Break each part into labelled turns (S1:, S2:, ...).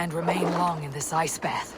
S1: can't remain long in this ice bath.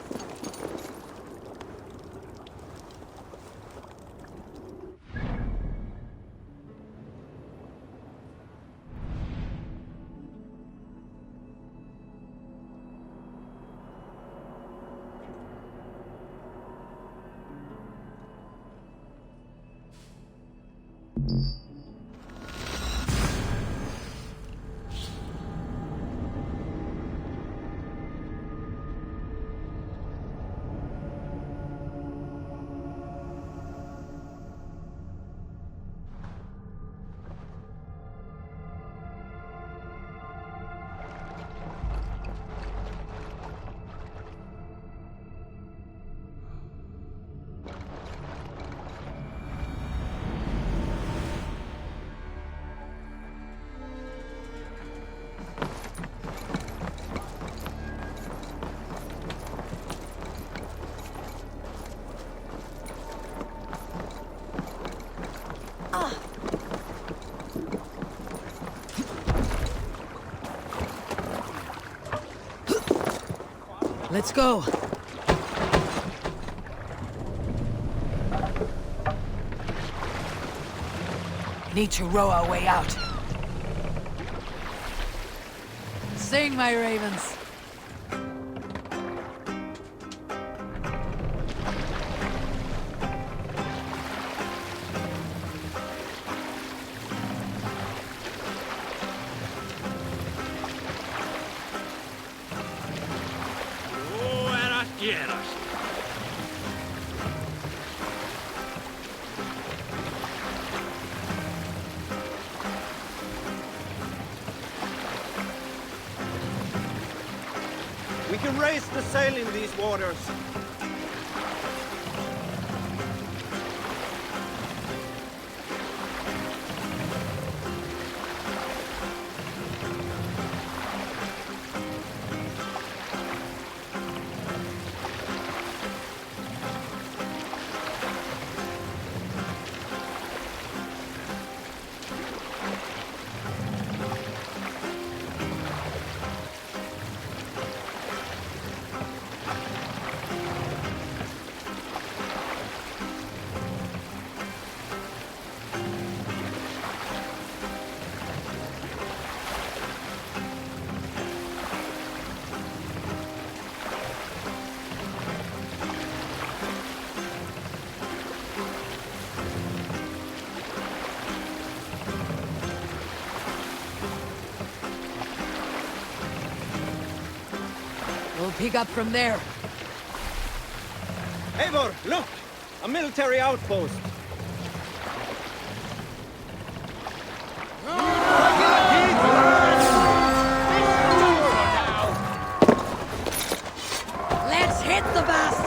S1: Let's go. Need to row our way out. Sing, my ravens.
S2: We can raise the sail in these waters.
S1: We'll pick up from there.
S2: Eivor, look! A military outpost.
S1: Let's hit the bastards!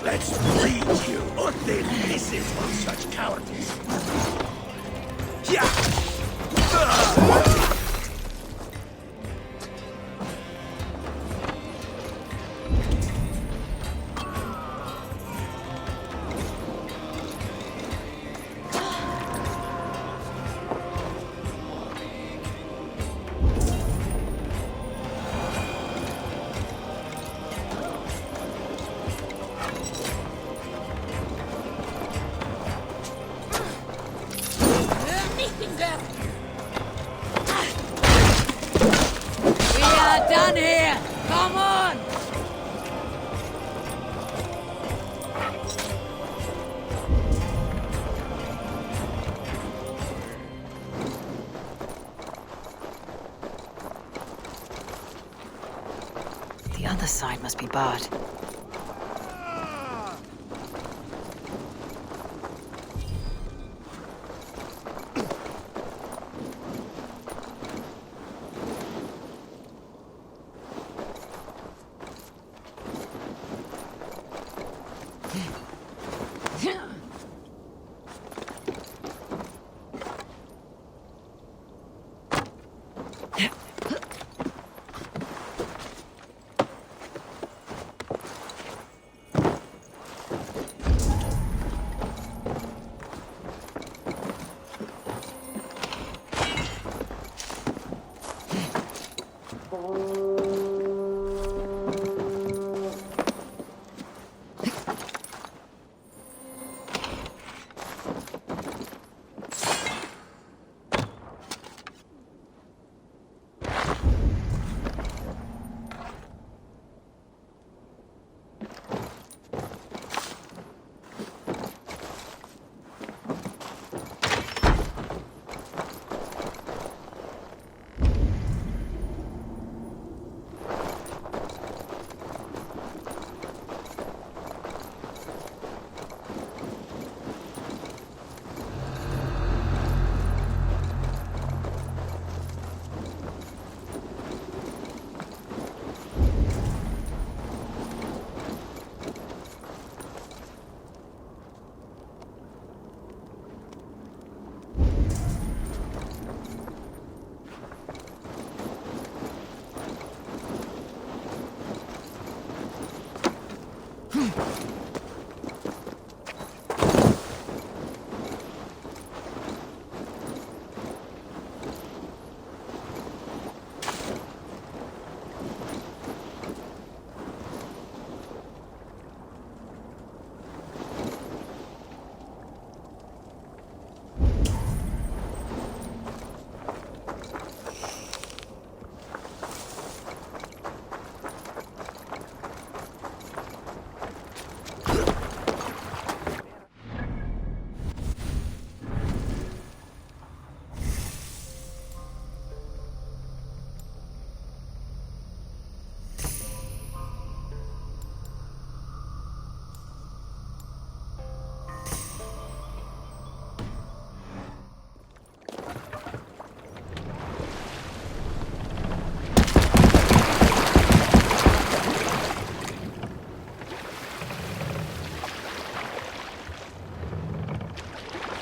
S3: Let's bleed you, or thin pieces for such cowardice. Yeah.
S4: other side must be barred.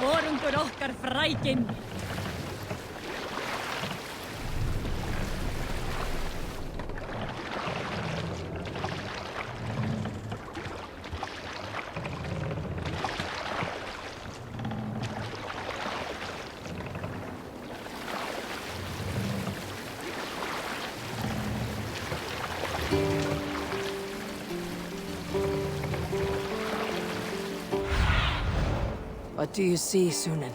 S5: Forungur okkar frækinn.
S1: What do you see, Sunan?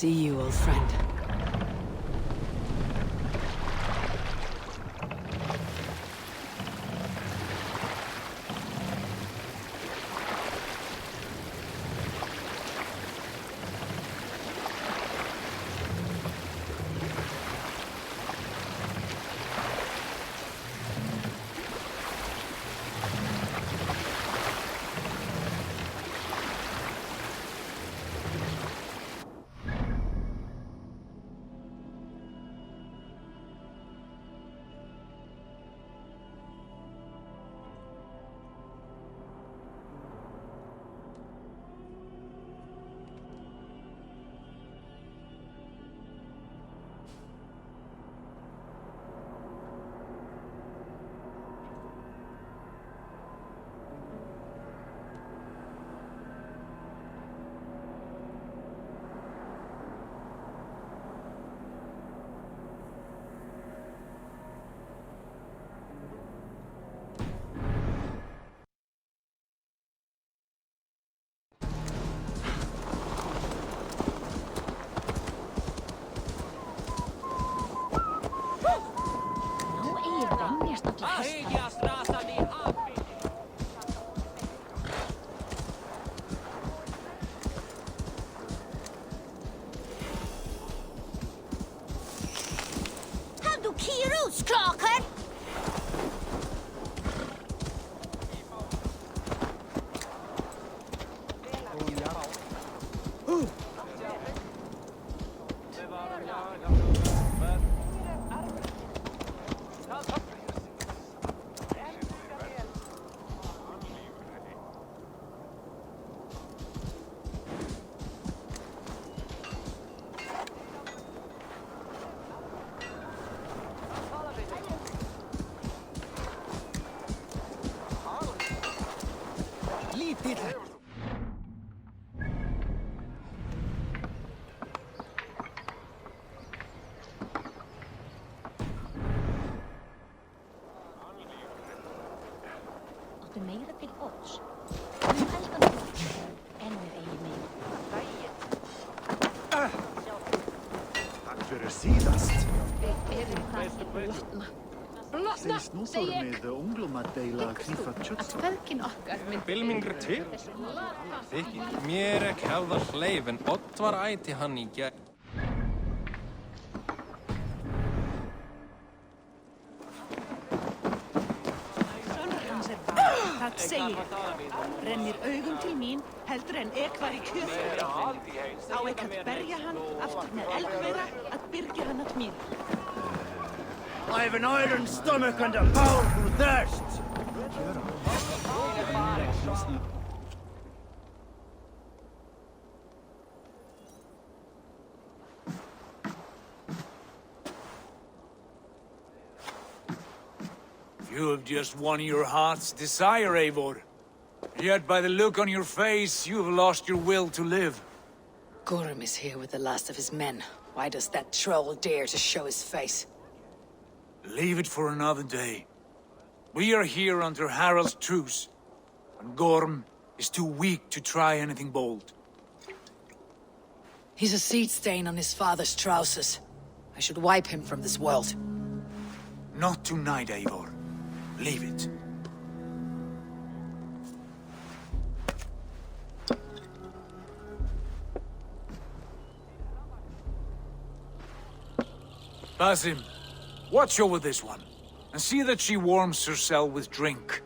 S1: see you, old friend.
S5: No ei venjasta hästä.
S4: Har du kirosklaker?
S5: Áttu meira til odds? Eldan odds. Ennur eigi meira.
S3: Tack för sidast.
S6: Segist nú með unglum að deila krífa kjöts.
S7: Pilmingri til? Þykir mér ekki hefða hleif en Oddvar æti hann í gegn.
S8: Það segir, rennir augum til mín heldur en var í kjötfjörði. Á ekki að berja hann aftur með elgveira að byrgja hann að mér.
S3: I have an iron stomach and a powerful thirst.
S9: You have just won your heart's desire, Eivor. Yet by the look on your face, you have lost your will to live.
S1: Gorm is here with the last of his men. Why does that troll dare to show his face?
S9: Leave it for another day. We are here under Harald's truce, and Gorm is too weak to try anything bold.
S1: He's a seed stain on his father's trousers. I should wipe him from this world.
S9: Not tonight, Eivor. Leave it. Basim, watch over this one, and see that she warms herself with drink.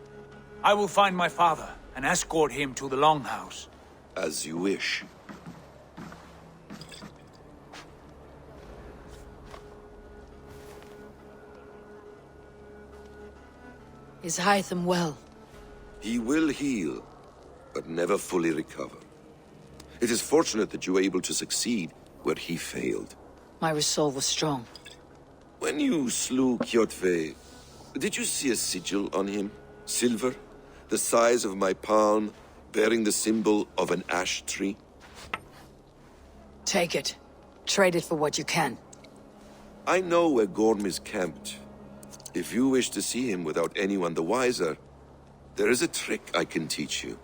S9: I will find my father and escort him to the Longhouse.
S3: As you wish.
S1: Is Hytham well?
S10: He will heal, but never fully recover. It is fortunate that you were able to succeed where he failed.
S1: My resolve was strong.
S10: When you slew Kjotve, did you see a sigil on him? Silver, the size of my palm, bearing the symbol of an ash tree?
S1: Take it. Trade it for what you can.
S10: I know where Gorm is camped. If you wish to see him without anyone the wiser, there is a trick I can teach you.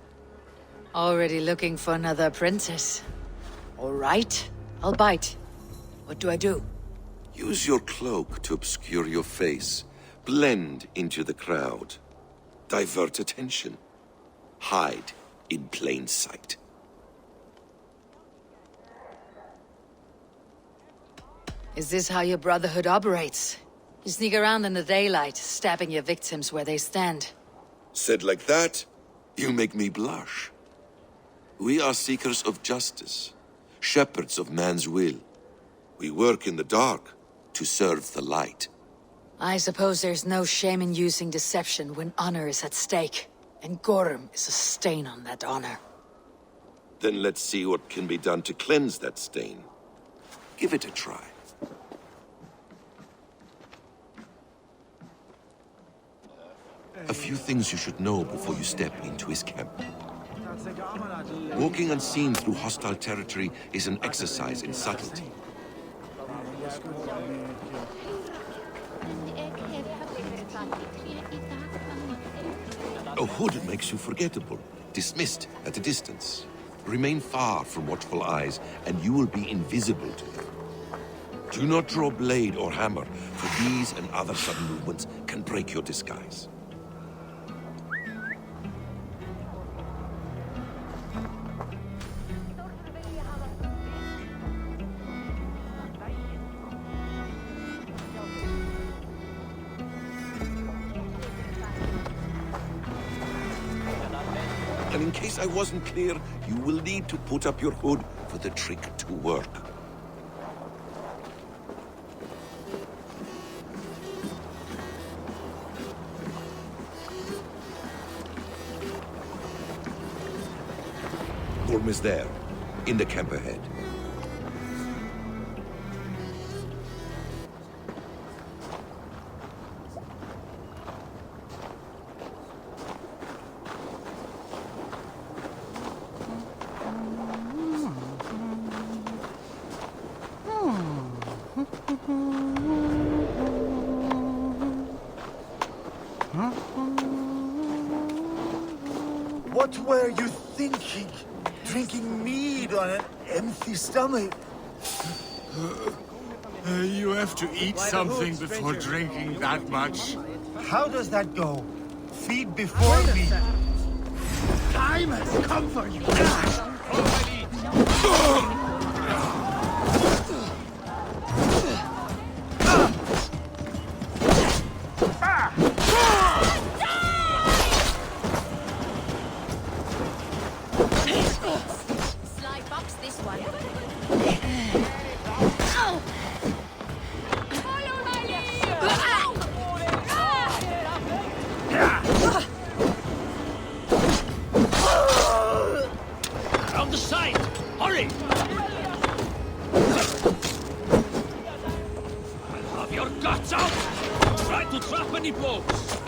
S1: Already looking for another princess. All right. I'll bite. What do I do?
S10: Use your cloak to obscure your face. Blend into the crowd. Divert attention. Hide in plain sight.
S1: Is this how your Brotherhood operates? You sneak around in the daylight, stabbing your victims where they stand.
S10: Said like that, you make me blush. We are seekers of justice, shepherds of man's will. We work in the dark to serve the light.
S1: I suppose there's no shame in using deception when honor is at stake. And Gorm is a stain on that honor.
S10: Then let's see what can be done to cleanse that stain. Give it a try. A few things you should know before you step into his camp. Walking unseen through hostile territory is an exercise in subtlety. A hood makes you forgettable, dismissed at a distance. Remain far from watchful eyes, and you will be invisible to them. Do not draw blade or hammer, for these and other sudden movements can break your disguise. And in case I wasn't clear, you will need to put up your hood for the trick to work. Gorm is there, in the camp ahead.
S3: What were you thinking? Drinking mead on an empty stomach?
S11: You have to eat something before drinking that much.
S3: How does that go? Feed before me. Time has come for you.
S4: Sly box this one. Follow my
S3: On the side! Hurry! I'll have your guts out! Try to trap any blows!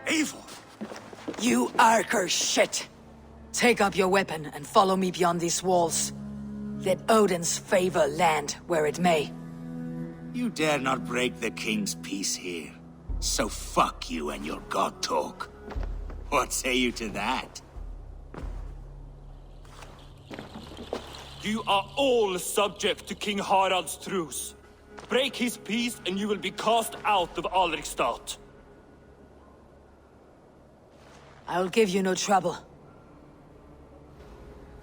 S3: Eivor!
S1: You Arker shit! Take up your weapon and follow me beyond these walls. Let Odin's favor land where it may.
S12: You dare not break the king's peace here. So fuck you and your god talk. What say you to that?
S13: You are all subject to King Harald's truce. Break his peace and you will be cast out of Alrikstad.
S1: I'll give you no trouble.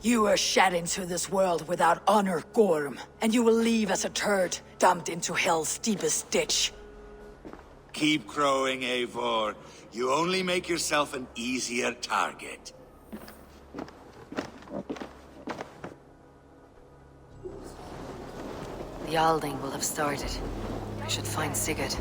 S1: You were shed into this world without honor, Gorm, and you will leave as a turd, dumped into hell's deepest ditch.
S12: Keep crowing, Eivor. You only make yourself an easier target.
S1: The Alding will have started. I should find Sigurd.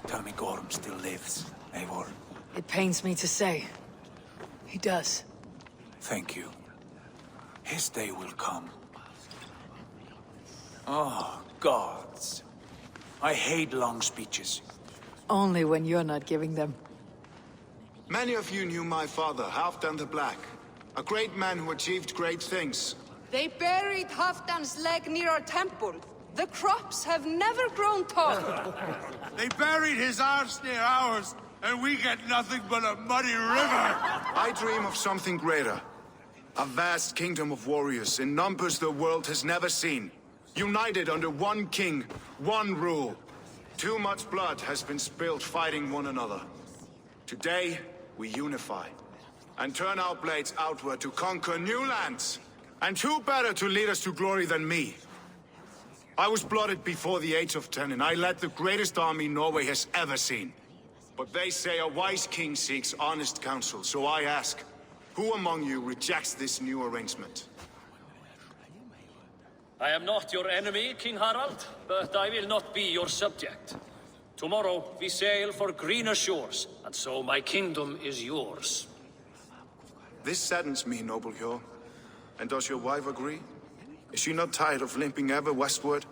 S9: Tell me Gorm still lives, Eivor.
S1: It pains me to say. He does.
S9: Thank you. His day will come. Oh, gods. I hate long speeches.
S1: Only when you're not giving them.
S11: Many of you knew my father, Halfdan the Black. A great man who achieved great things.
S14: They buried Halfdan's leg near our temple. The crops have never grown tall.
S3: They buried his arse near ours, and we get nothing but a muddy river.
S11: I dream of something greater. A vast kingdom of warriors in numbers the world has never seen. United under one king, one rule. Too much blood has been spilled fighting one another. Today, we unify. And turn our blades outward to conquer new lands. And who better to lead us to glory than me? I was blooded before the age of 10, and I led the greatest army Norway has ever seen. But they say a wise king seeks honest counsel, so I ask, who among you rejects this new arrangement?
S15: I am not your enemy, King Harald, but I will not be your subject. Tomorrow we sail for greener shores, and so my kingdom is yours.
S11: This saddens me, noble Hjor. And does your wife agree? Is she not tired of limping ever westward?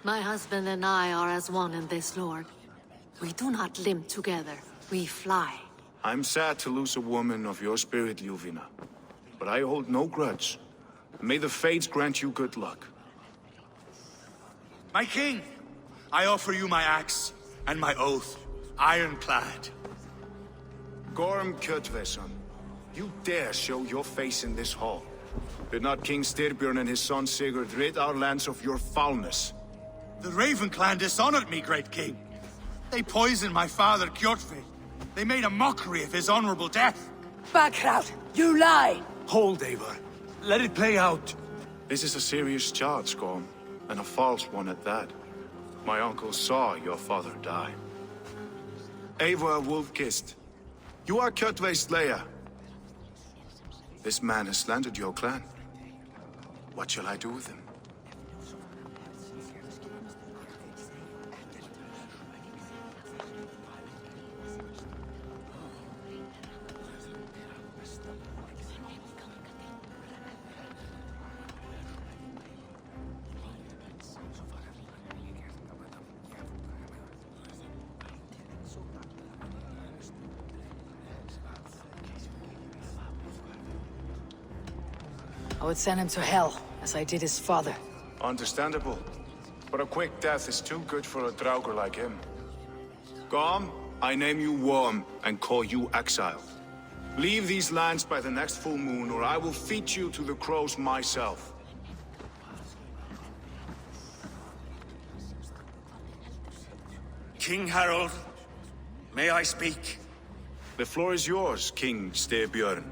S16: My husband and I are as one in this, Lord. We do not limp together, we fly.
S11: I'm sad to lose a woman of your spirit, Ljuvina. But I hold no grudge. May the fates grant you good luck.
S3: My king, I offer you my axe and my oath, ironclad.
S11: Gorm Kjotveson, you dare show your face in this hall. Did not King Styrbjörn and his son Sigurd rid our lands of your foulness?
S3: The Raven clan dishonored me, great king. They poisoned my father, Kjotve. They made a mockery of his honorable death.
S1: Backrout, you lie!
S9: Hold, Eivor. Let it play out.
S11: This is a serious charge, Gorm, and a false one at that. My uncle saw your father die. Eivor Wolf-Kissed, you are Kjotve's slayer. This man has slandered your clan. What shall I do with him?
S1: I would send him to hell, as I did his father.
S11: Understandable. But a quick death is too good for a Draugr like him. Gorm, I name you Worm and call you exile. Leave these lands by the next full moon, or I will feed you to the crows myself.
S12: King Harald, may I speak?
S11: The floor is yours, King Styrbjörn.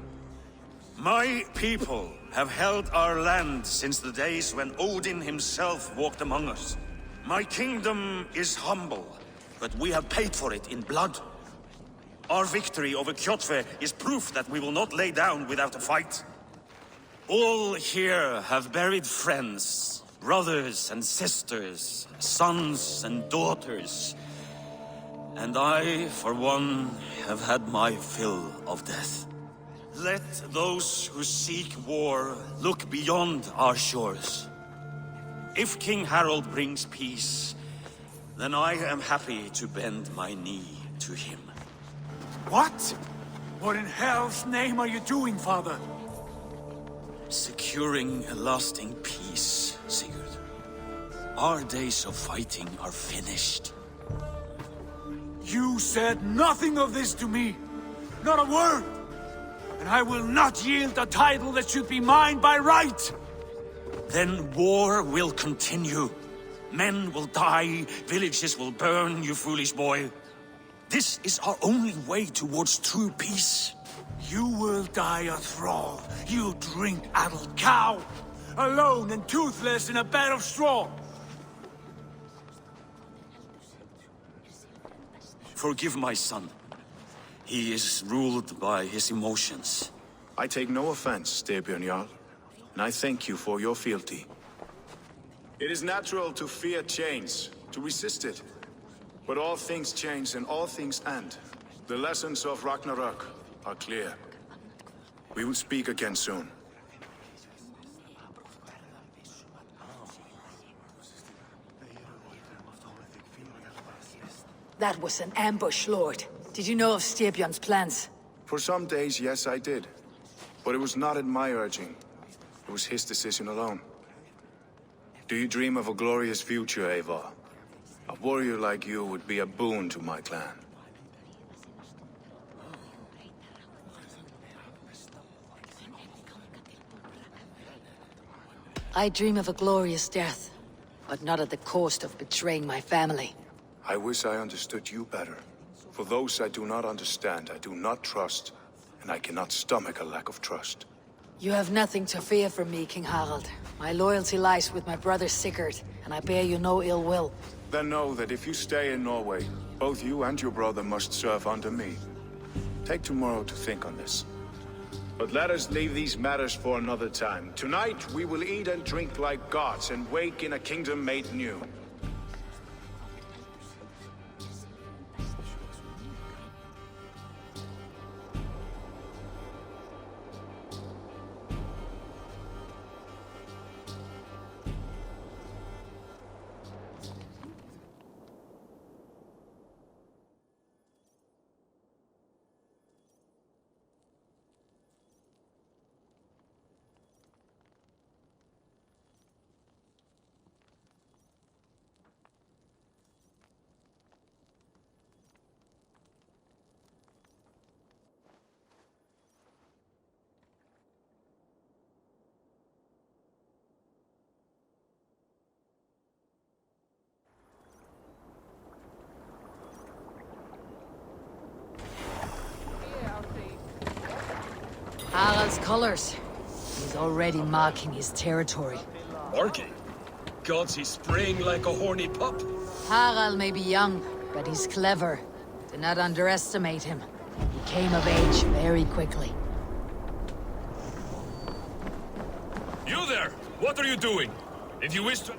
S12: My people have held our land since the days when Odin himself walked among us. My kingdom is humble, but we have paid for it in blood. Our victory over Kjotve is proof that we will not lay down without a fight. All here have buried friends, brothers and sisters, sons and daughters. And I, for one, have had my fill of death. Let those who seek war look beyond our shores. If King Harald brings peace, then I am happy to bend my knee to him.
S9: What? What in hell's name are you doing, father?
S12: Securing a lasting peace, Sigurd. Our days of fighting are finished.
S9: You said nothing of this to me. Not a word. And I will not yield a title that should be mine by right!
S12: Then war will continue. Men will die, villages will burn, you foolish boy. This is our only way towards true peace.
S9: You will die a thrall, you drink-addled cow! Alone and toothless in a bed of straw!
S12: Forgive my son. He is ruled by his emotions.
S11: I take no offense, Styrbjörn Jarl, and I thank you for your fealty. It is natural to fear change, to resist it. But all things change and all things end. The lessons of Ragnarok are clear. We will speak again soon.
S1: That was an ambush, Lord. Did you know of Stepion's plans?
S11: For some days, yes, I did. But it was not at my urging. It was his decision alone. Do you dream of a glorious future, Eivor? A warrior like you would be a boon to my clan.
S1: I dream of a glorious death, but not at the cost of betraying my family.
S11: I wish I understood you better. For those I do not understand, I do not trust, and I cannot stomach a lack of trust.
S1: You have nothing to fear from me, King Harald. My loyalty lies with my brother Sigurd, and I bear you no ill will.
S11: Then know that if you stay in Norway, both you and your brother must serve under me. Take tomorrow to think on this. But let us leave these matters for another time. Tonight, we will eat and drink like gods and wake in a kingdom made new.
S1: Harald's colors. He's already marking his territory.
S17: Marking? Gods, he's spraying like a horny pup.
S1: Harald may be young, but he's clever. Do not underestimate him. He came of age very quickly.
S17: You there! What are you doing? If you wish to...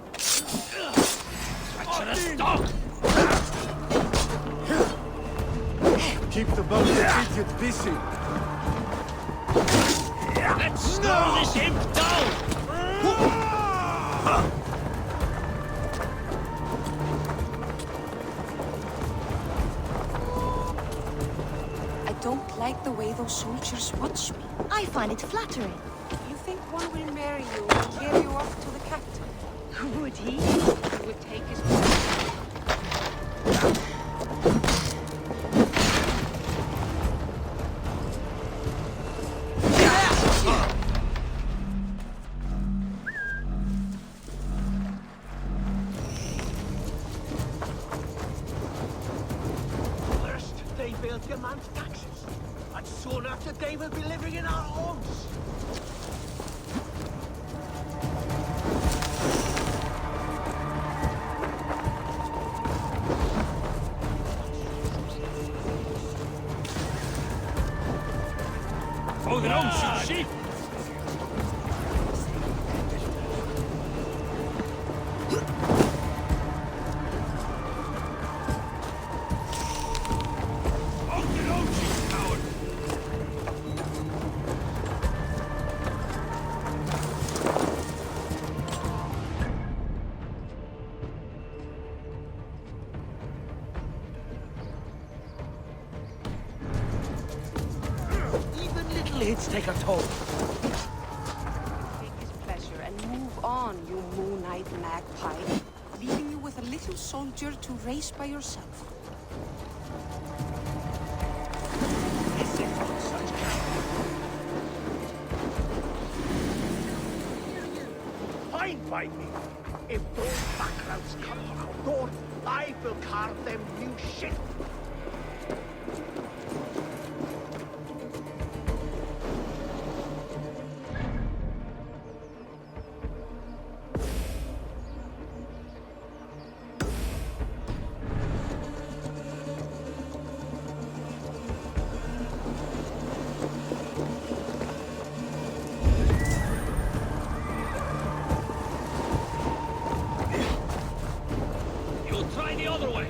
S6: Keep the boat idiot busy.
S17: Let's slow this imp down!
S14: I don't like the way those soldiers watch me.
S5: I find it flattering.
S14: You think one will marry you and carry you off to the captain?
S5: Would he?
S14: He would take his place.
S18: Demand taxes, and soon after they will be living in our homes.
S17: Oh, they don't shoot sheep!
S18: Hits take a toll.
S14: Take his pleasure and move on, you moon-eyed magpie, leaving you with a little soldier to race by yourself.
S18: Fine by me. If those backgrounds come to our door, I will carve them new shit.
S17: Try the other way!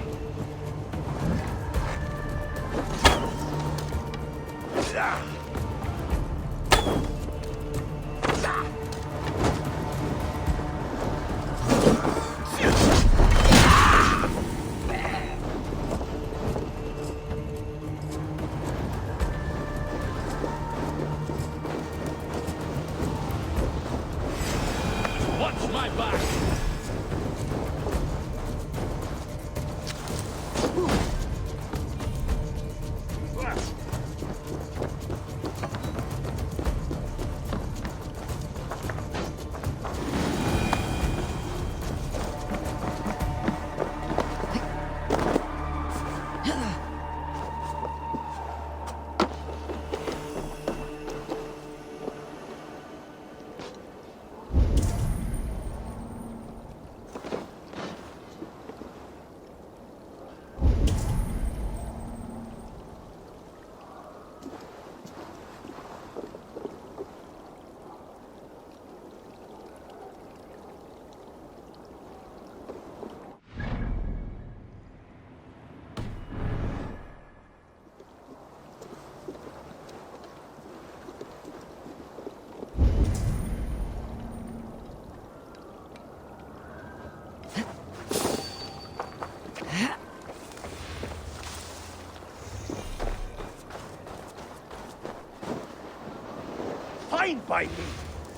S18: Fine by me.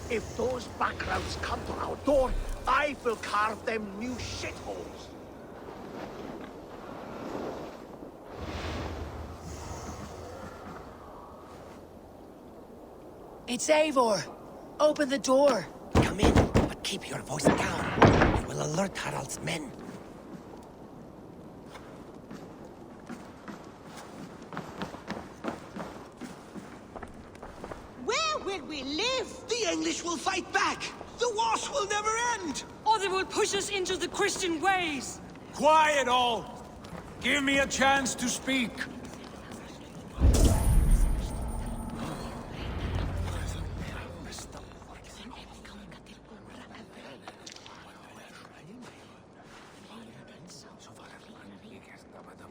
S18: If those backgrounds come to our door, I will carve them new shitholes.
S1: It's Eivor. Open the door.
S19: Come in, but keep your voice down. You will alert Harald's men.
S8: Where will we live?
S19: The English will fight back! The wars will never end!
S1: Or they will push us into the Christian ways.
S9: Quiet all! Give me a chance to speak.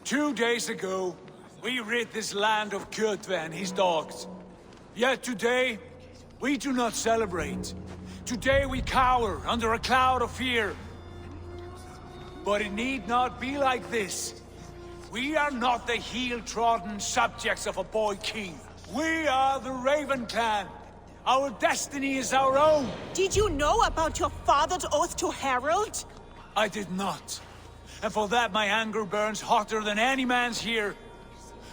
S9: Two days ago, we rid this land of Kjotve and his dogs. Yet today, we do not celebrate. Today we cower under a cloud of fear. But it need not be like this. We are not the heel-trodden subjects of a boy king. We are the Raven clan. Our destiny is our own.
S8: Did you know about your father's oath to Harald?
S9: I did not. And for that my anger burns hotter than any man's here.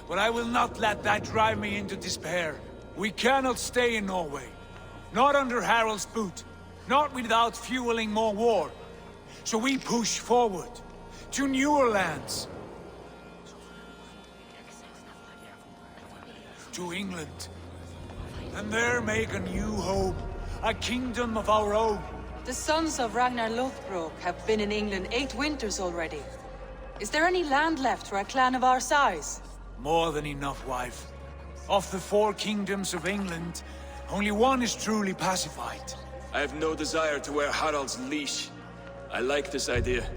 S9: But I will not let that drive me into despair. We cannot stay in Norway. Not under Harald's boot. Not without fueling more war. So we push forward. To newer lands. To England. And there make a new home. A kingdom of our own.
S20: The sons of Ragnar Lothbrok have been in England 8 winters already. Is there any land left for a clan of our size?
S9: More than enough, wife. Of the 4 kingdoms of England, only one is truly pacified.
S17: I have no desire to wear Harald's leash. I like this idea.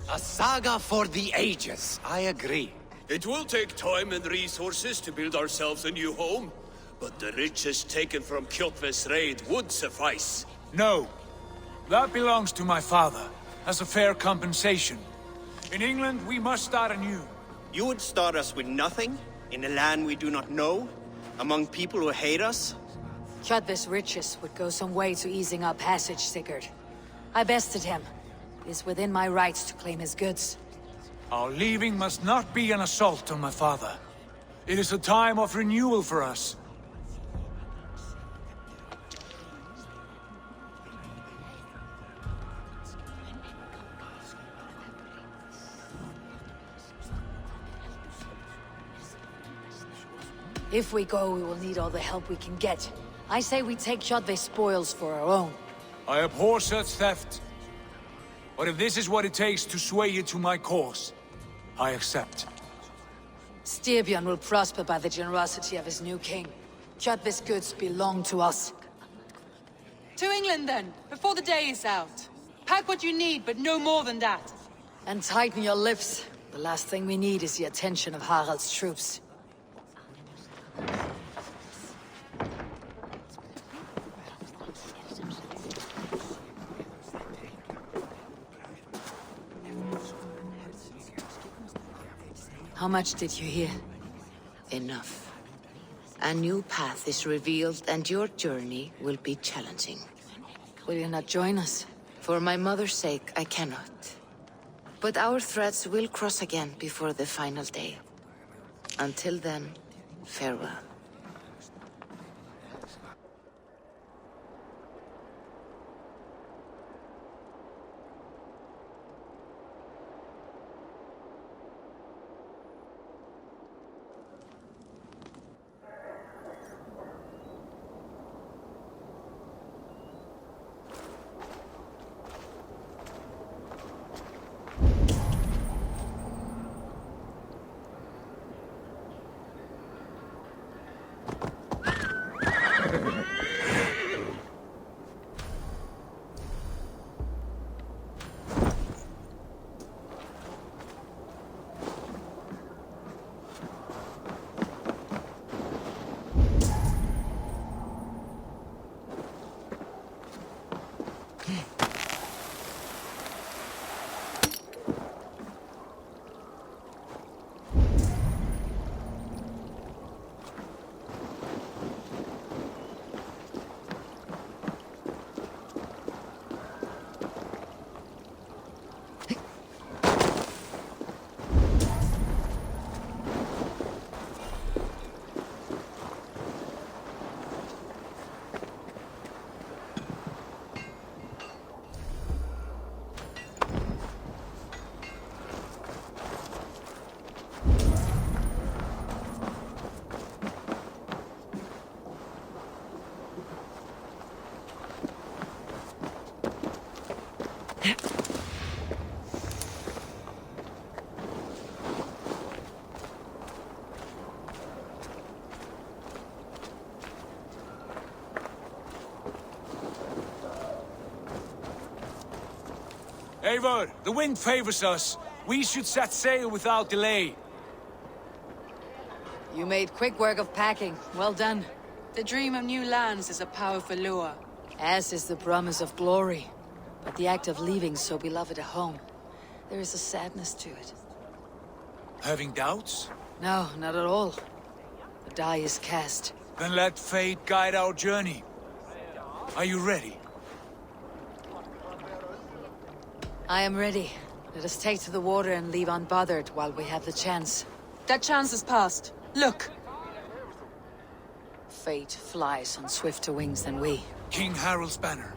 S19: A saga for the ages, I agree.
S21: It will take time and resources to build ourselves a new home, but the riches taken from Kjotve's raid would suffice.
S9: No. That belongs to my father, as a fair compensation. In England, we must start anew.
S2: You would start us with nothing? In a land we do not know? Among people who hate us?
S1: Kjotve's riches would go some way to easing our passage, Sigurd. I bested him. It is within my rights to claim his goods.
S9: Our leaving must not be an assault on my father. It is a time of renewal for us.
S1: If we go, we will need all the help we can get. I say we take Kjotve's spoils for our own.
S9: I abhor such theft. But if this is what it takes to sway you to my cause, I accept.
S1: Styrbjörn will prosper by the generosity of his new king. Kjotve's goods belong to us.
S20: To England then, before the day is out. Pack what you need, but no more than that.
S1: And tighten your lips. The last thing we need is the attention of Harald's troops. How much did you hear?
S22: Enough. A new path is revealed, and your journey will be challenging.
S1: Will you not join us?
S22: For my mother's sake, I cannot. But our threads will cross again before the final day. Until then, farewell.
S9: Eivor, the wind favors us. We should set sail without delay.
S1: You made quick work of packing. Well done.
S20: The dream of new lands is a powerful lure.
S1: As is the promise of glory. But the act of leaving so beloved a home, there is a sadness to it.
S9: Having doubts?
S1: No, not at all. The die is cast.
S9: Then let fate guide our journey. Are you ready?
S1: I am ready. Let us take to the water and leave unbothered while we have the chance.
S20: That chance is past. Look!
S1: Fate flies on swifter wings than we.
S9: King Harald's banner.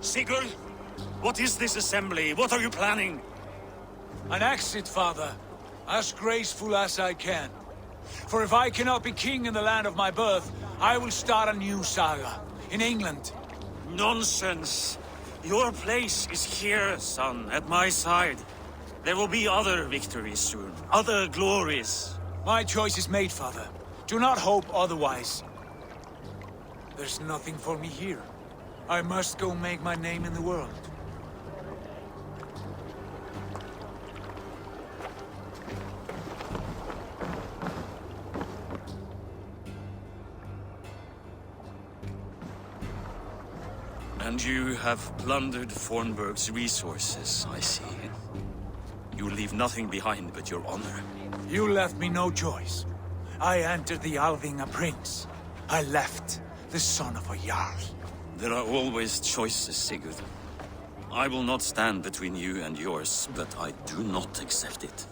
S12: Sigurd, what is this assembly? What are you planning?
S9: An exit, father. As graceful as I can. For if I cannot be king in the land of my birth, I will start a new saga. In England.
S12: Nonsense. Your place is here, son, at my side. There will be other victories soon. Other glories.
S9: My choice is made, father. Do not hope otherwise. There's nothing for me here. I must go make my name in the world.
S12: And you have plundered Fornburg's resources, I see. You leave nothing behind but your honor.
S9: You left me no choice. I entered the Alving a prince. I left the son of a Jarl.
S12: There are always choices, Sigurd. I will not stand between you and yours, but I do not accept it.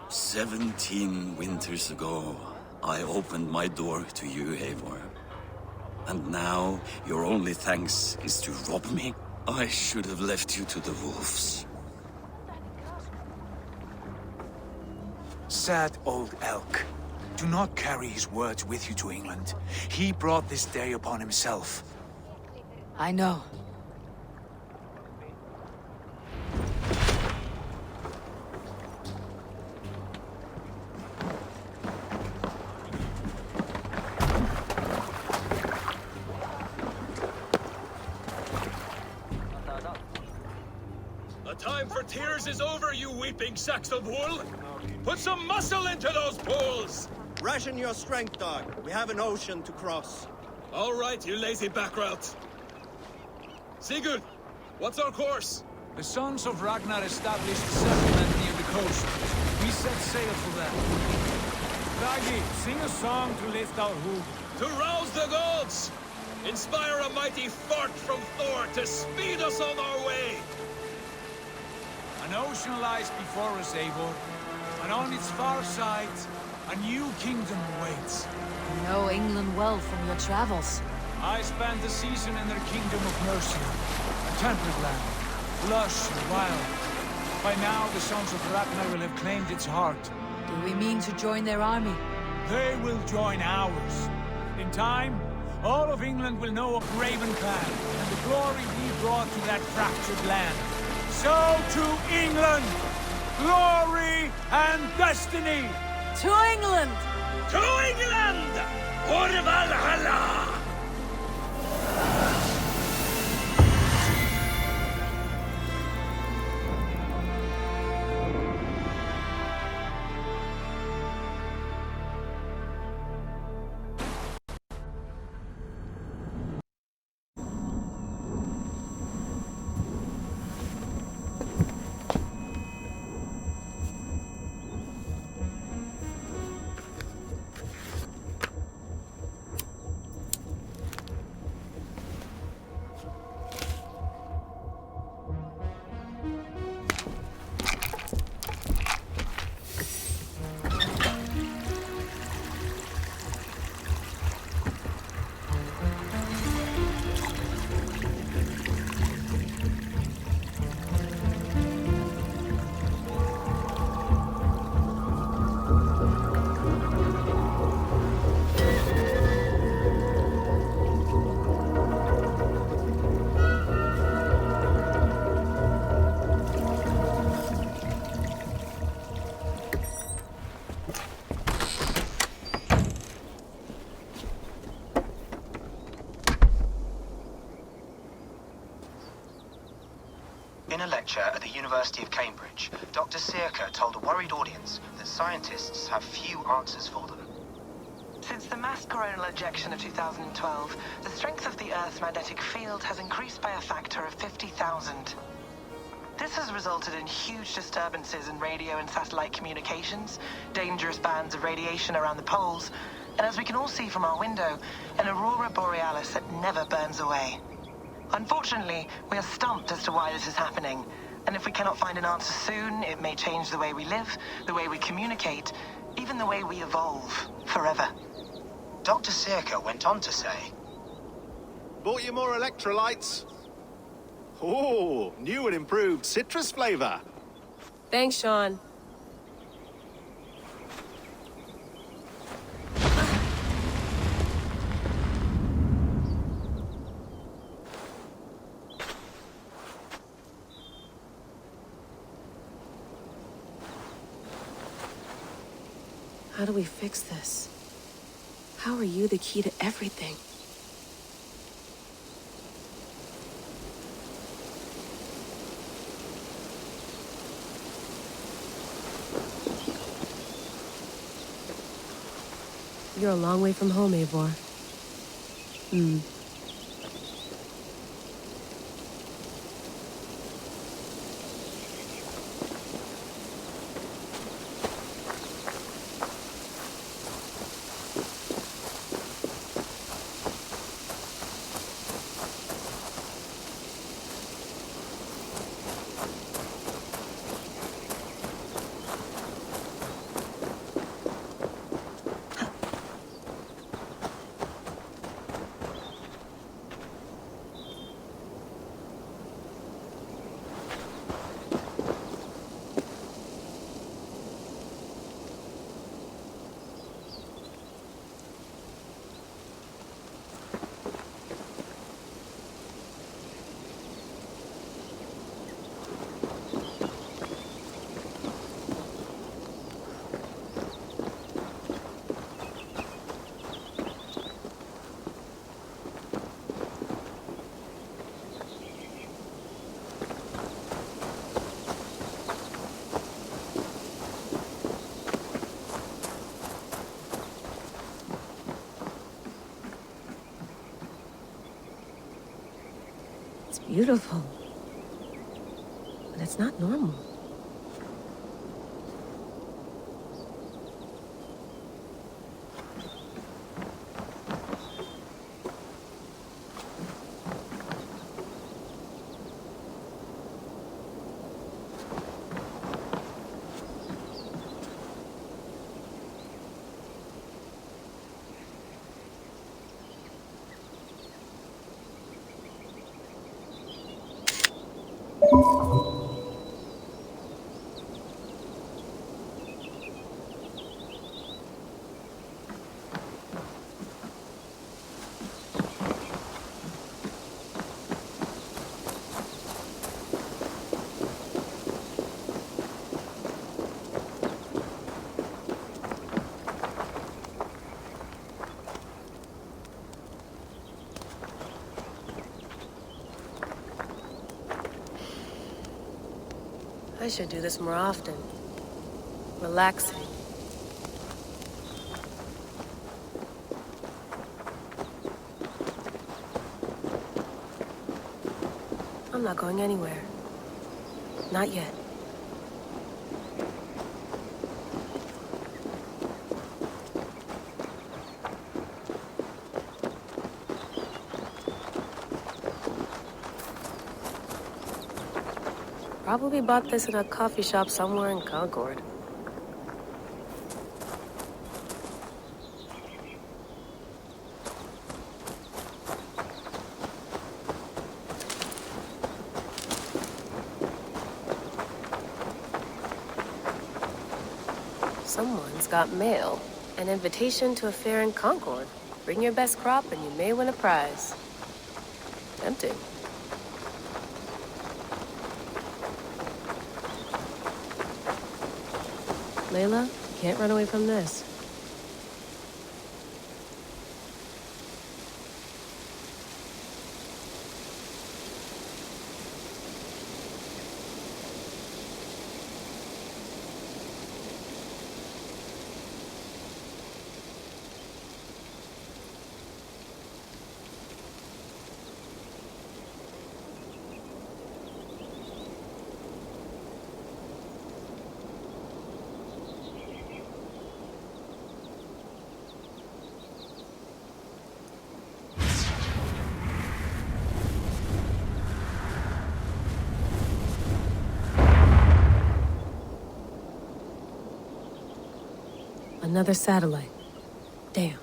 S12: 17 winters ago, I opened my door to you, Eivor. And now, your only thanks is to rob me? I should have left you to the wolves.
S9: Sad old elk. Do not carry his words with you to England. He brought this day upon himself.
S1: I know.
S17: The time for tears is over, you weeping sacks of wool! Put some muscle into those bulls!
S2: Ration your strength, dog. We have an ocean to cross.
S17: All right, you lazy backrout. Sigurd, what's our course?
S9: The sons of Ragnar established a settlement near the coast. We set sail for them. Ragi, sing a song to lift our hoof.
S17: To rouse the gods! Inspire a mighty fart from Thor to speed us on our way!
S9: An ocean lies before us, Eivor. And on its far side, a new kingdom awaits.
S1: You know England well from your travels.
S9: I spent a season in their kingdom of Mercia. A temperate land, lush and wild. By now, the sons of Ragnar will have claimed its heart.
S1: Do we mean to join their army?
S9: They will join ours. In time, all of England will know of Raven Clan and the glory we brought to that fractured land. So to England! Glory and destiny!
S1: To England!
S17: To England! For Valhalla!
S7: In a lecture at the University of Cambridge, Dr. Searcher told a worried audience that scientists have few answers for them.
S10: Since the mass coronal ejection of 2012, the strength of the Earth's magnetic field has increased by a factor of 50,000. This has resulted in huge disturbances in radio and satellite communications, dangerous bands of radiation around the poles, and as we can all see from our window, an aurora borealis that never burns away. Unfortunately, we are stumped as to why this is happening, and if we cannot find an answer soon, it may change the way we live, the way we communicate, even the way we evolve, forever.
S7: Dr. Searcher went on to say,
S18: Bought you more electrolytes? Oh, new and improved citrus flavor.
S23: Thanks, Sean.
S24: How do we fix this? How are you the key to everything? You're a long way from home, Eivor. Beautiful. But it's not normal. I should do this more often. Relaxing. I'm not going anywhere. Not yet. Probably bought this in a coffee shop somewhere in Concord. Someone's got mail. An invitation to a fair in Concord. Bring your best crop and you may win a prize. Tempting. Layla, can't run away from this. Another satellite. Damn.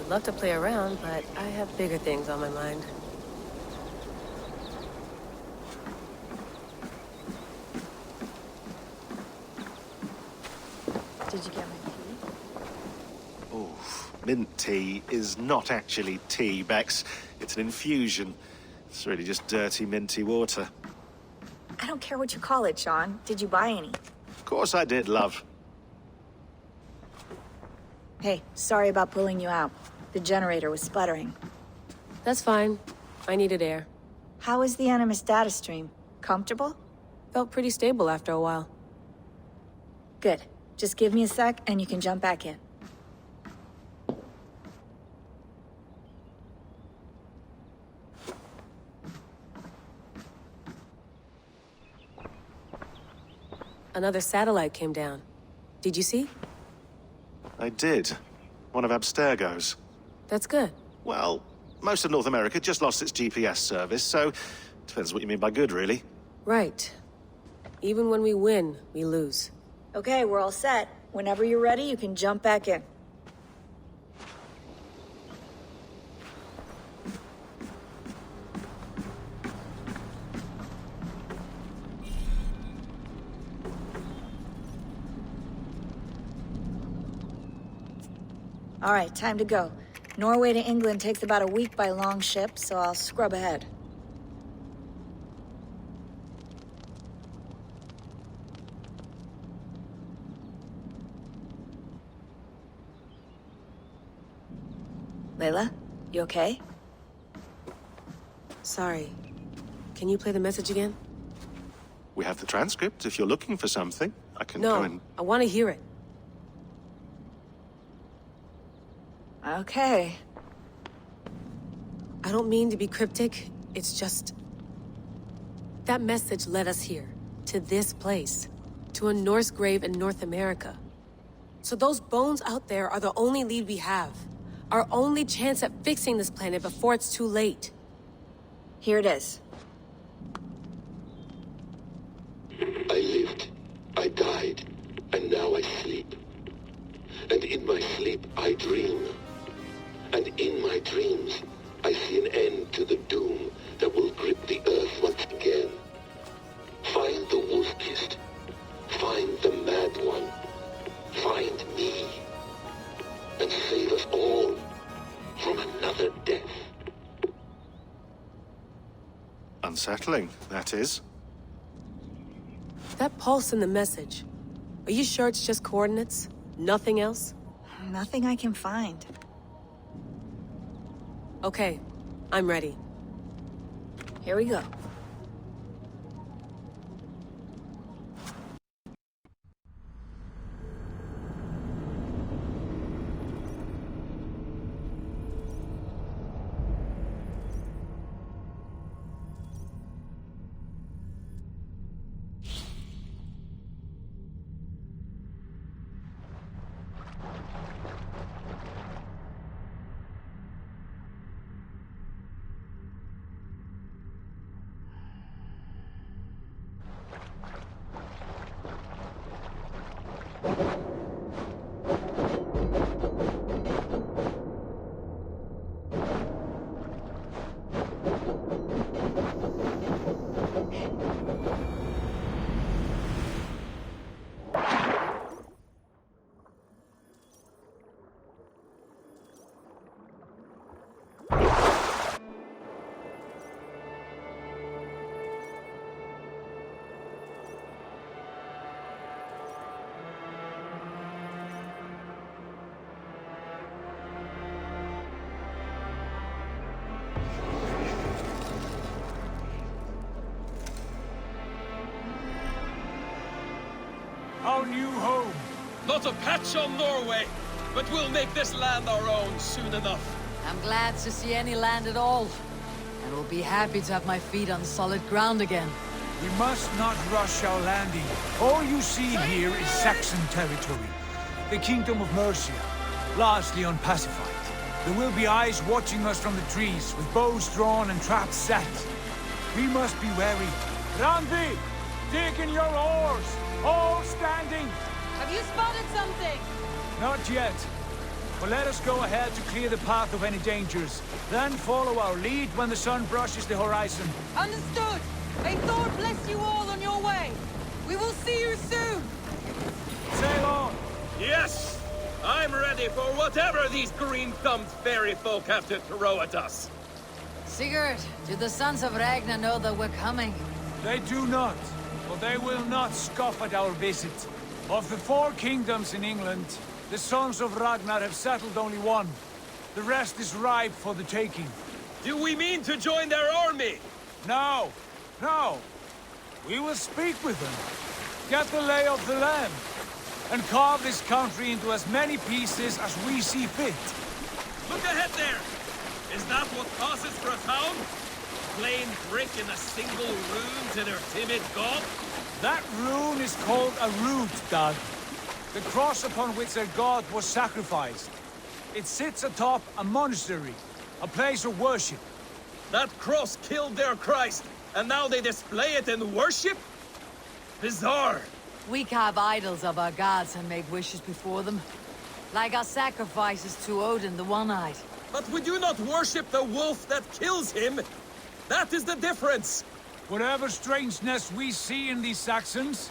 S24: Would love to play around, but I have bigger things on my mind.
S5: Did you get my tea?
S4: Oh, mint tea is not actually tea, Bex. It's an infusion. It's really just dirty, minty water.
S5: I don't care what you call it, Sean. Did you buy any?
S4: Of course I did, love.
S5: Hey, sorry about pulling you out. The generator was sputtering.
S24: That's fine. I needed air.
S5: How is the Animus data stream? Comfortable?
S24: Felt pretty stable after a while.
S5: Good. Just give me a sec and you can jump back in.
S24: Another satellite came down. Did you see?
S4: I did. One of Abstergo's.
S24: That's good.
S4: Well, most of North America just lost its GPS service, so depends what you mean by good, really.
S24: Right. Even when we win, we lose.
S5: Okay, we're all set. Whenever you're ready, you can jump back in. All right, time to go. Norway to England takes about a week by long ship, so I'll scrub ahead. Layla, you okay?
S24: Sorry. Can you play the message again?
S4: We have the transcript. If you're looking for something, I can
S24: No,
S4: go and...
S24: I want to hear it.
S5: Okay.
S24: I don't mean to be cryptic. It's just... that message led us here. To this place. To a Norse grave in North America. So those bones out there are the only lead we have. Our only chance at fixing this planet before it's too late.
S5: Here it is.
S13: I lived, I died, and now I sleep. And in my sleep I dream. And in my dreams, I see an end to the doom that will grip the earth once again. Find the wolf-kissed. Find the mad one. Find me. And save us all from another death.
S4: Unsettling, that is.
S24: That pulse in the message. Are you sure it's just coordinates? Nothing else?
S5: Nothing I can find.
S24: Okay, I'm ready.
S5: Here we go.
S9: our new home.
S21: Not a patch on Norway, but we'll make this land our own soon enough.
S1: I'm glad to see any land at all. And will be happy to have my feet on solid ground again.
S9: We must not rush our landing. All you see here is Saxon territory. The Kingdom of Mercia, largely unpacified. There will be eyes watching us from the trees, with bows drawn and traps set. We must be wary. Randi! Dig in your oars! All standing!
S20: Have you spotted something?
S9: Not yet. But let us go ahead to clear the path of any dangers. Then follow our lead when the sun brushes the horizon.
S20: Understood! May Thor bless you all on your way! We will see you soon!
S9: Sail on!
S21: Yes! I'm ready for whatever these green-thumbed fairy folk have to throw at us.
S1: Sigurd, do the sons of Ragnar know that we're coming?
S9: They do not, but they will not scoff at our visit. Of the 4 kingdoms in England, the sons of Ragnar have settled only one. The rest is ripe for the taking.
S21: Do we mean to join their army?
S9: No, no. We will speak with them, get the lay of the land, and carve this country into as many pieces as we see fit.
S21: Look ahead there! Is that what passes for a town? Plain brick in a single rune to their timid god?
S9: That rune is called a root, Dag. The cross upon which their god was sacrificed. It sits atop a monastery, a place of worship.
S21: That cross killed their Christ, and now they display it in worship? Bizarre.
S1: We carve idols of our gods and make wishes before them. Like our sacrifices to Odin the One-Eyed.
S21: But we do not worship the wolf that kills him. That is the difference.
S9: Whatever strangeness we see in these Saxons,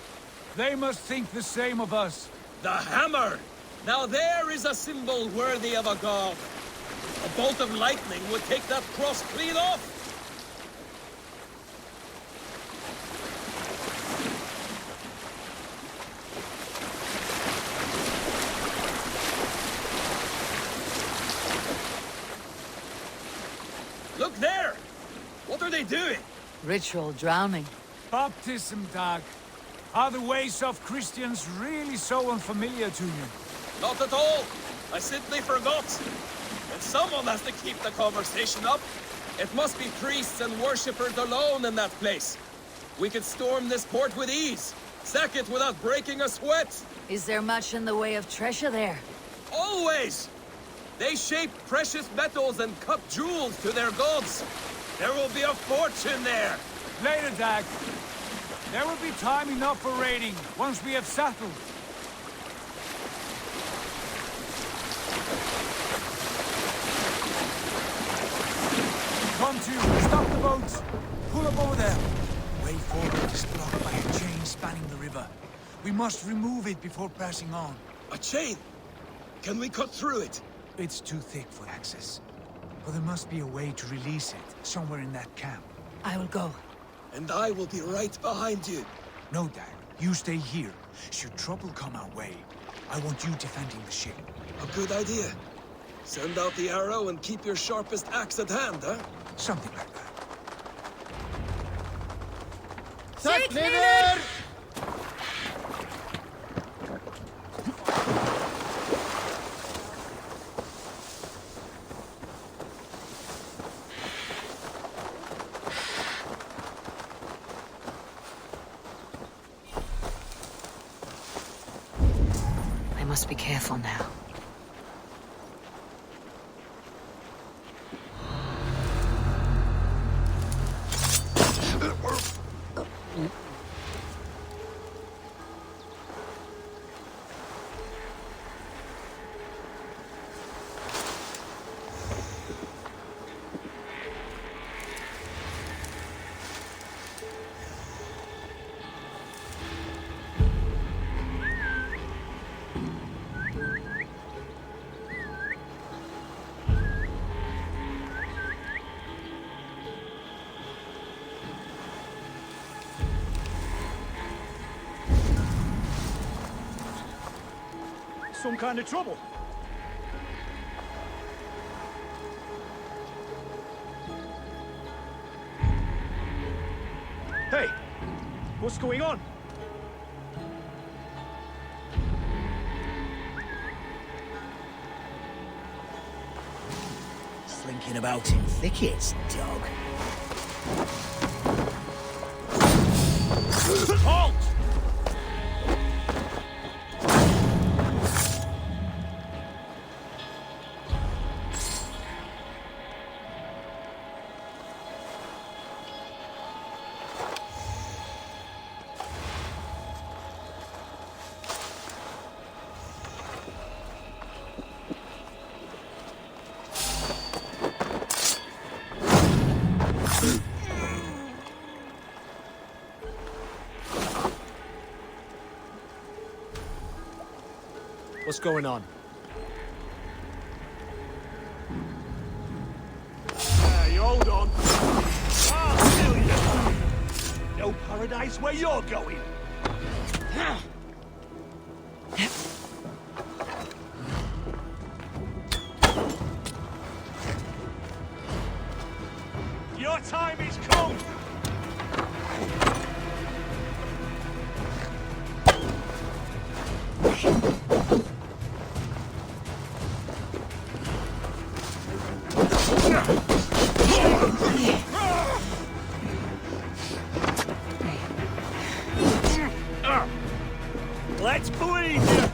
S9: they must think the same of us.
S21: The hammer! Now there is a symbol worthy of a god. A bolt of lightning would take that cross clean off. Look there! What are they doing?
S1: Ritual drowning.
S9: Baptism, Dag. Are the ways of Christians really so unfamiliar to you?
S21: Not at all. I simply forgot. And someone has to keep the conversation up. It must be priests and worshippers alone in that place. We could storm this port with ease. Sack it without breaking a sweat.
S1: Is there much in the way of treasure there?
S21: Always! They shape precious metals and cut jewels to their gods. There will be a fortune there.
S9: Later, Dag. There will be time enough for raiding, once we have settled. Come to, stop the boats. Pull up over there. The way forward is blocked by a chain spanning the river. We must remove it before pressing on.
S21: A chain? Can we cut through it?
S9: It's too thick for access. But there must be a way to release it, somewhere in that camp.
S1: I will go.
S21: And I will be right behind you.
S9: No, Dad. You stay here. Should trouble come our way, I want you defending the ship.
S21: A good idea. Send out the arrow and keep your sharpest axe at hand, huh?
S9: Something like that.
S18: Sätt
S1: I must be careful now.
S18: some kind of trouble. Hey, what's going on?
S19: slinking about in thickets, dog.
S9: Halt!
S3: What's going on?
S18: Hey, hold on. I'll kill you. No paradise where you're going. Your time is come. Let's bleed you!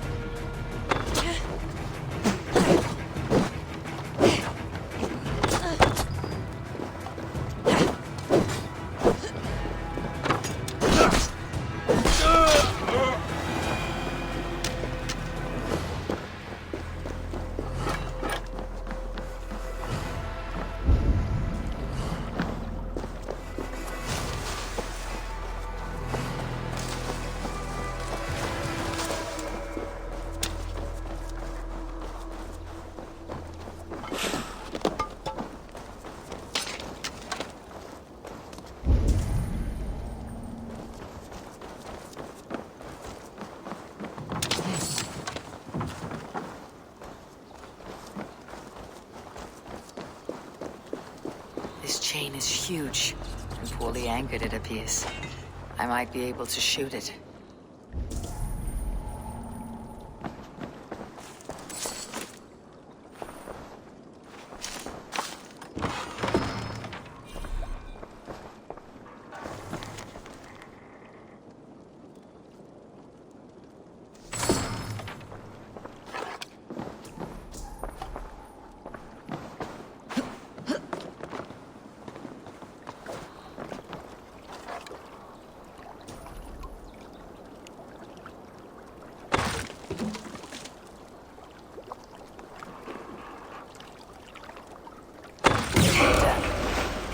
S1: This chain is huge, and poorly anchored it appears. I might be able to shoot it.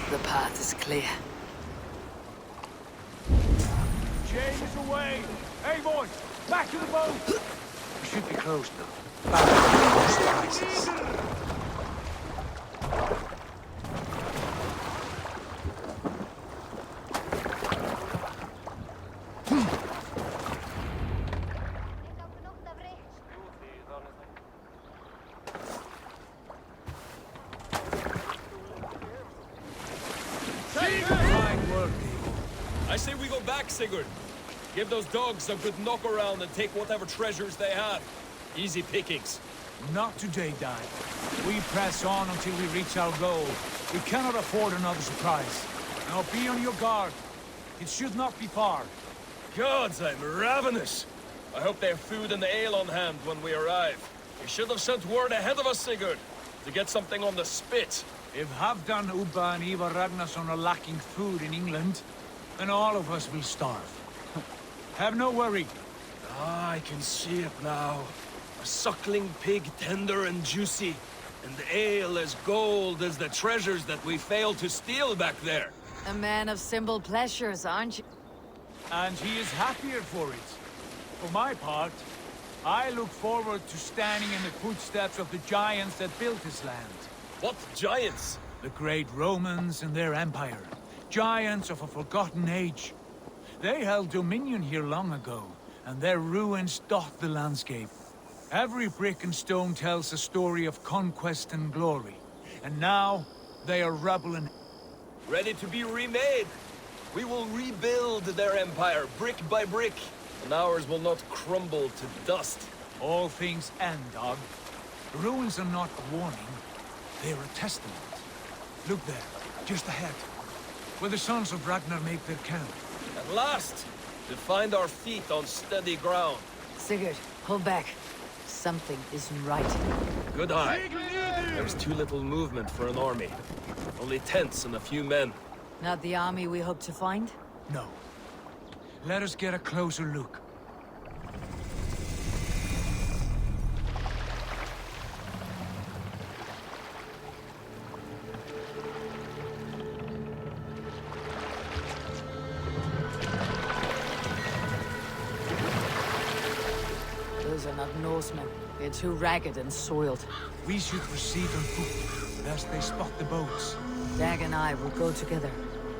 S1: The path is clear.
S18: Chain is away! Hey boys, back to the boat!
S6: We should be closed now. Back spices.
S9: Fine work.
S21: I say we go back, Sigurd. Give those dogs a good knock around and take whatever treasures they have. Easy pickings.
S9: Not today, Dad. We press on until we reach our goal. We cannot afford another surprise. Now be on your guard. It should not be far.
S21: Gods, I'm ravenous. I hope they have food and ale on hand when we arrive. You should have sent word ahead of us, Sigurd, to get something on the spit.
S9: If Halfdan, Ubba and Ivar Ragnarsson are lacking food in England, then all of us will starve. Have no worry.
S21: Ah, I can see it now. A suckling pig, tender and juicy, and ale as gold as the treasures that we failed to steal back there.
S1: A man of simple pleasures, aren't you?
S9: And he is happier for it. For my part, I look forward to standing in the footsteps of the giants that built this land.
S21: What giants?
S9: The great Romans and their empire. Giants of a forgotten age. They held dominion here long ago, and their ruins dot the landscape. Every brick and stone tells a story of conquest and glory. And now, they are rubble and...
S21: Ready to be remade. We will rebuild their empire, brick by brick, and ours will not crumble to dust.
S9: All things end, dog. The ruins are not a warning. They're a testament. Look there, just ahead. Where the sons of Ragnar make their camp.
S21: At last! To find our feet on steady ground.
S1: Sigurd, pull back. Something isn't right.
S21: Good eye. There's too little movement for an army. Only tents and a few men.
S1: Not the army we hope to find?
S9: No. Let us get a closer look.
S1: Those are not Norsemen. They're too ragged and soiled.
S9: We should proceed on foot, lest they spot the boats.
S1: Dag and I will go together.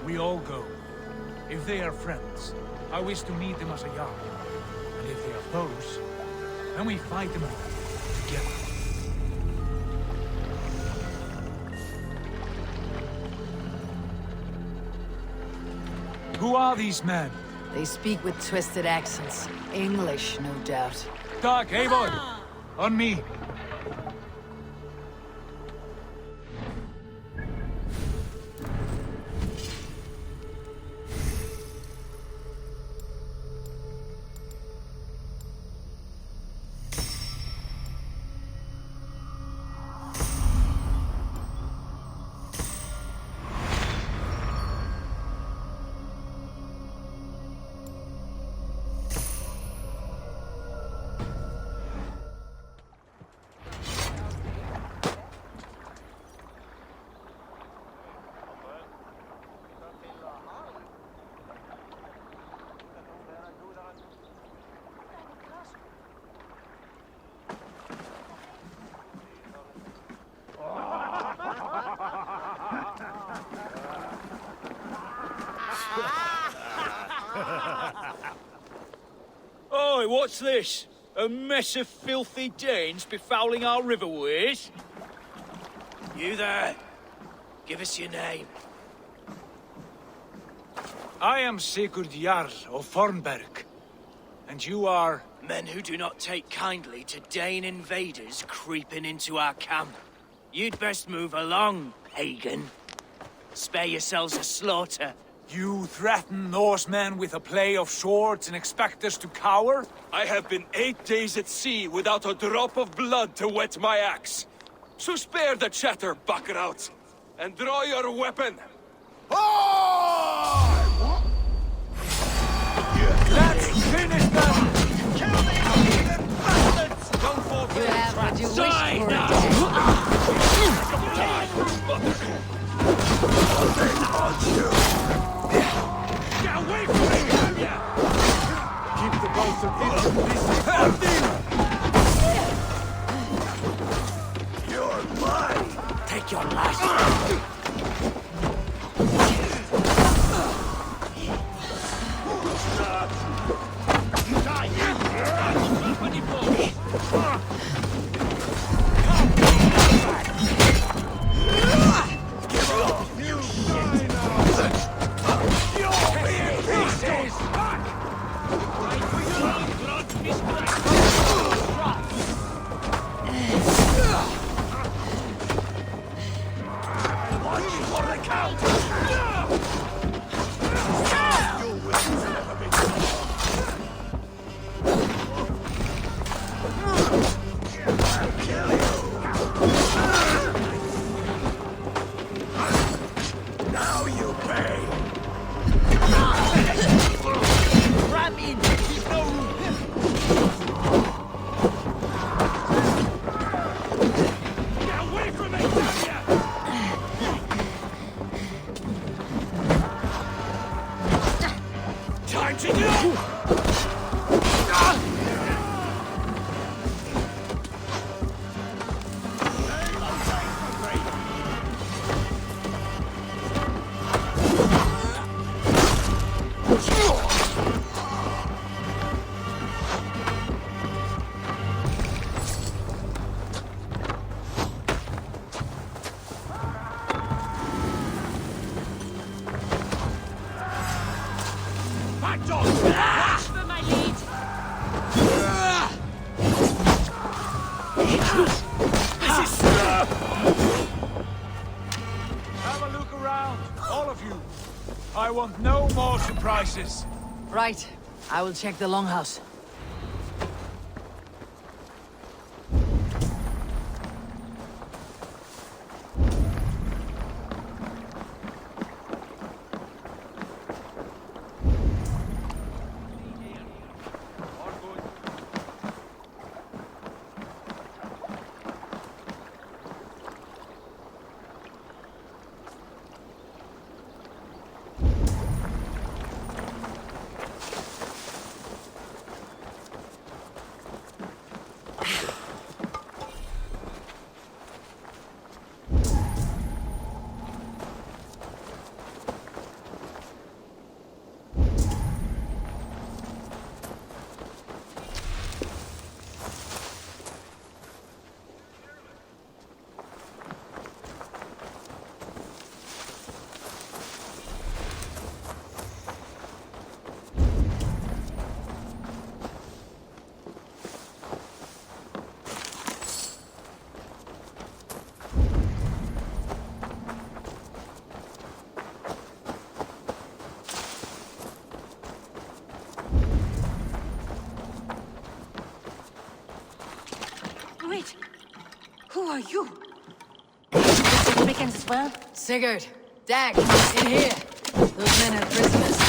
S9: We all go. If they are friends, I wish to meet them as a yard. And if they are foes, then we fight them all together. Who are these men?
S1: They speak with twisted accents. English, no doubt.
S9: Dag, Eivor! On me!
S3: Oi, what's this? A mess of filthy Danes befouling our riverways? You there. Give us your name.
S9: I am Sigurd Jarl of Fornberg. And you are?
S3: Men who do not take kindly to Dane invaders creeping into our camp. You'd best move along, pagan. Spare yourselves a slaughter.
S9: You threaten Norsemen with a play of swords and expect us to cower?
S3: I have been 8 days at sea without a drop of blood to wet my axe. So spare the chatter, buckerouts, and draw your weapon.
S9: Let's finish them!
S3: Kill the heathen bastards! Don't fall for
S1: You have what you
S3: Die
S1: wish
S3: now! Get away from me, damn ya!
S6: Keep the boats of
S3: You're mine! Take your last.
S9: want no more surprises.
S1: Right. I will check the longhouse.
S11: Wait! Who are you? The Brigands as well?
S1: Sigurd! Dag! In here! Those men are prisoners.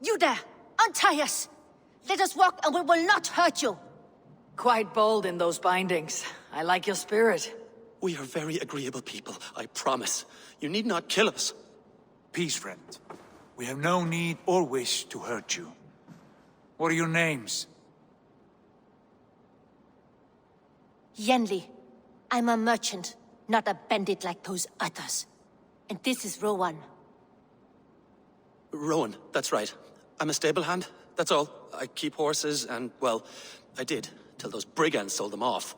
S11: You there! Untie us! Let us walk and we will not hurt you!
S1: Quite bold in those bindings. I like your spirit.
S14: We are very agreeable people, I promise. You need not kill us.
S9: Peace, friend. We have no need or wish to hurt you. What are your names?
S11: Yenli. I'm a merchant, not a bandit like those others. And this is Rowan.
S14: Rowan, that's right. I'm a stable hand, that's all. I keep horses and, well, I did, till those brigands sold them off.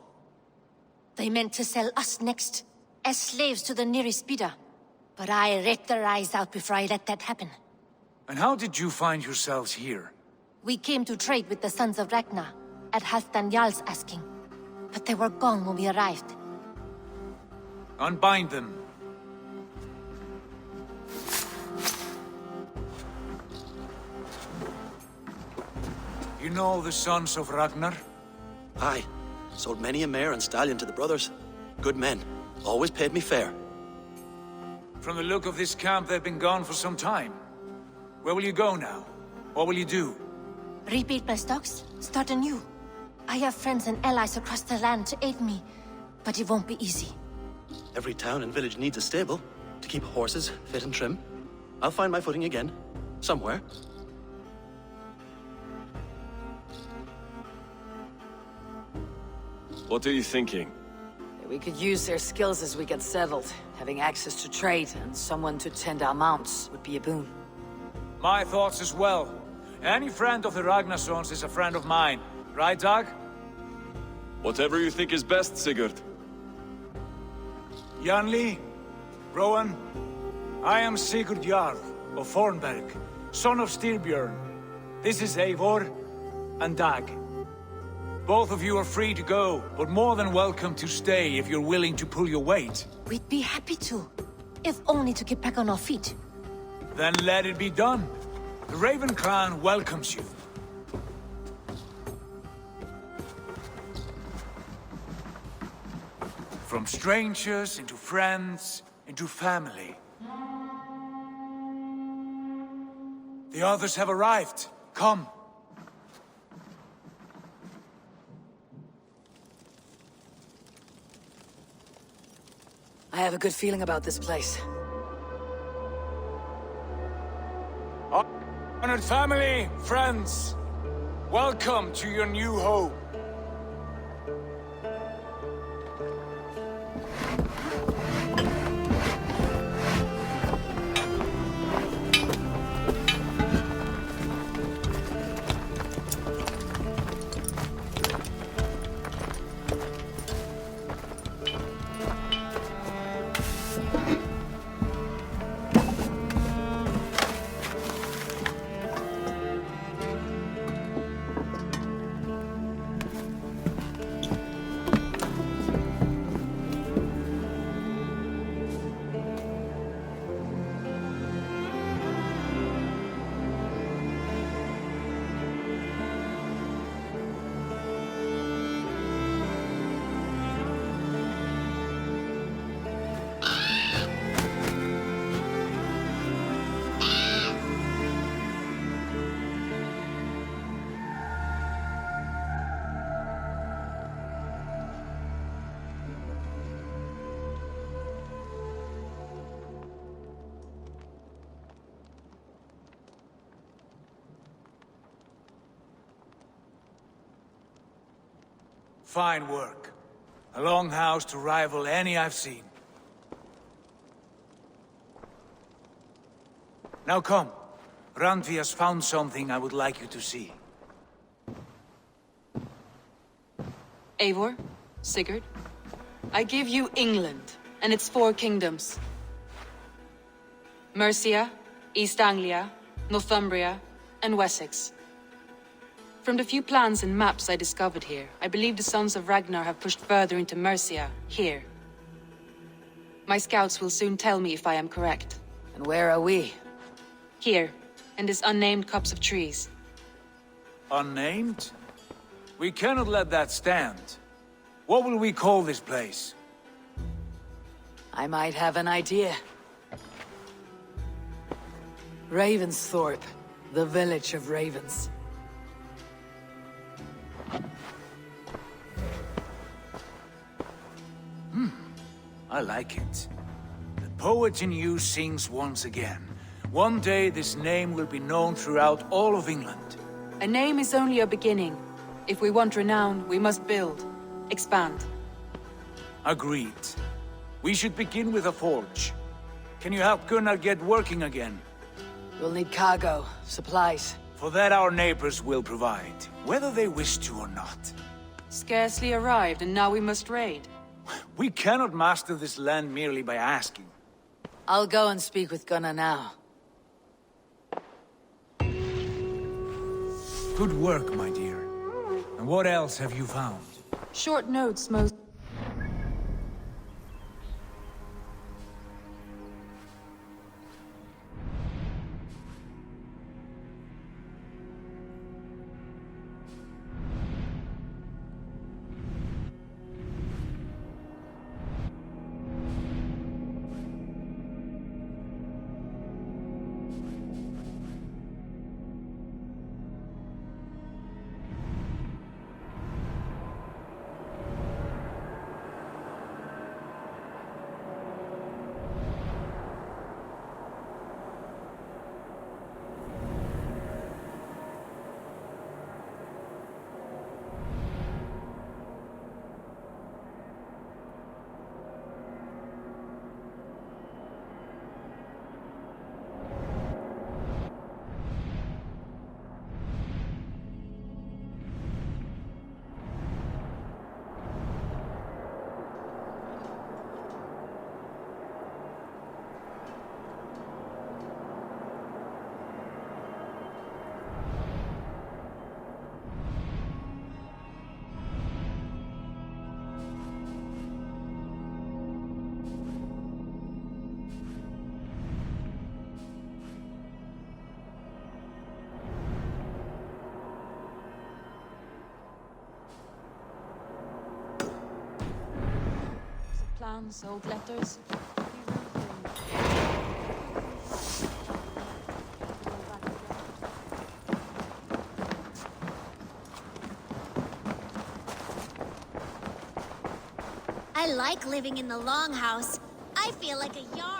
S11: They meant to sell us next, as slaves to the nearest bidder. But I ripped their eyes out before I let that happen.
S9: And how did you find yourselves here?
S11: We came to trade with the Sons of Ragnar, at Halfdan Jarl's asking. But they were gone when we arrived.
S9: Unbind them. You know the Sons of Ragnar?
S14: Aye. Sold many a mare and stallion to the brothers. Good men. Always paid me fair.
S9: From the look of this camp, they've been gone for some time. Where will you go now? What will you do?
S11: Rebuild my stocks, start anew. I have friends and allies across the land to aid me, but it won't be easy.
S14: Every town and village needs a stable to keep horses fit and trim. I'll find my footing again. Somewhere.
S17: What are you thinking?
S1: We could use their skills as we get settled. Having access to trade and someone to tend our mounts would be a boon.
S9: My thoughts as well. Any friend of the Ragnarsons is a friend of mine. Right, Dag?
S17: Whatever you think is best, Sigurd.
S9: Janli, Rowan, I am Sigurd Jarl of Fornberg, son of Styrbjörn. This is Eivor and Dag. Both of you are free to go, but more than welcome to stay if you're willing to pull your weight.
S11: We'd be happy to, if only to get back on our feet.
S9: Then let it be done. The Raven clan welcomes you. From strangers into friends, into family. The others have arrived. Come.
S1: I have a good feeling about this place.
S9: Honored family, friends, welcome to your new home. Fine work. A longhouse to rival any I've seen. Now come. Randvi has found something I would like you to see.
S20: Eivor, Sigurd, I give you England and its 4 kingdoms. Mercia, East Anglia, Northumbria, and Wessex. From the few plans and maps I discovered here, I believe the Sons of Ragnar have pushed further into Mercia, here. My scouts will soon tell me if I am correct.
S1: And where are we?
S20: Here, in this unnamed copse of trees.
S9: Unnamed? We cannot let that stand. What will we call this place?
S1: I might have an idea. Ravensthorpe, the village of ravens.
S9: I like it. The poet in you sings once again. One day this name will be known throughout all of England.
S20: A name is only a beginning. If we want renown, we must build, expand.
S9: Agreed. We should begin with a forge. Can you help Gunnar get working again?
S1: We'll need cargo, supplies.
S9: For that our neighbors will provide, whether they wish to or not.
S20: Scarcely arrived, and now we must raid.
S9: We cannot master this land merely by asking.
S1: I'll go and speak with Gunnar now.
S9: Good work, my dear. And what else have you found?
S20: Short notes, most... Plans, old letters.
S8: I like living in the longhouse. I feel like a young